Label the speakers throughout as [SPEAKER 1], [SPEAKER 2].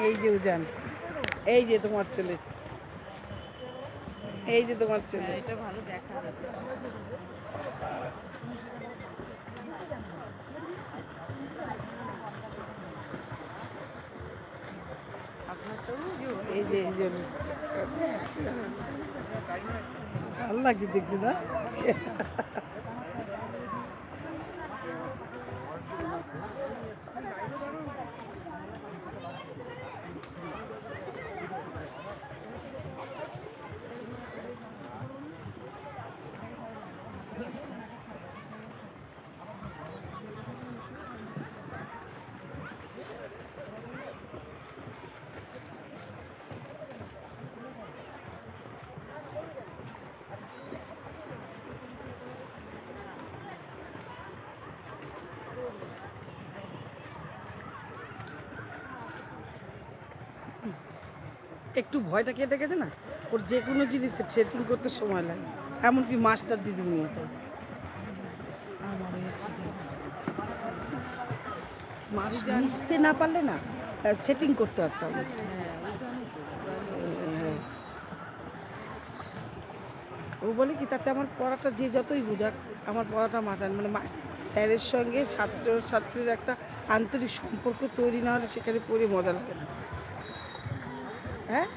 [SPEAKER 1] এই যে উজান, এই যে তোমার ছেলে, এই যে তোমার ছেলে।
[SPEAKER 2] এটা ভালো দেখা যাচ্ছে। আপনার তো
[SPEAKER 1] এই যে এই জন্য ভালো লাগছে দেখতে না? একটু ভয়টা কেটে গেছে না, ওর যে কোনো জিনিসের সেটিং করতে সময় লাগে, এমনকি মাস্টার দিদির মতো। মাস মিশতে না পারলে না সেটিং করতে পারতাম। হ্যাঁ, ও বলে কি তাতে আমার পড়াটা যে যতই বুঝাক, আমার পড়াটা মাথায় মানে স্যারের সঙ্গে ছাত্র ছাত্রীর একটা আন্তরিক সম্পর্ক তৈরি না হলে সেখানে পড়ে মজা লাগে না। হ্যাঁ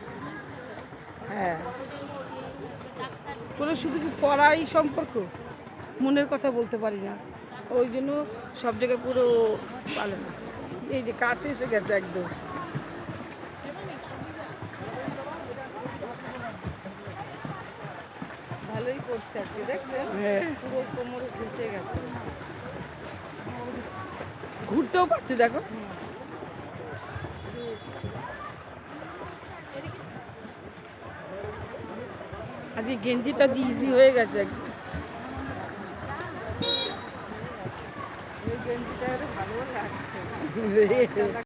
[SPEAKER 1] হ্যাঁ, কোনো শুধু কি পড়াই সম্পর্ক, মনের কথা বলতে পারি না, ওই জন্য সব জায়গায় পুরো পারে না। এই যে কাছে এসে গেছে একদম।
[SPEAKER 2] ভালোই করছে আর কি, দেখছেন
[SPEAKER 1] হ্যাঁ,
[SPEAKER 2] পুরো কোমরে ঘুষে গেছে।
[SPEAKER 1] ঘুরতেও পারছে দেখো। আজকে গেঞ্জিটা যে ইজি হয়ে গেছে একদম।
[SPEAKER 2] এই গেঞ্জিটা ভালো লাগছে।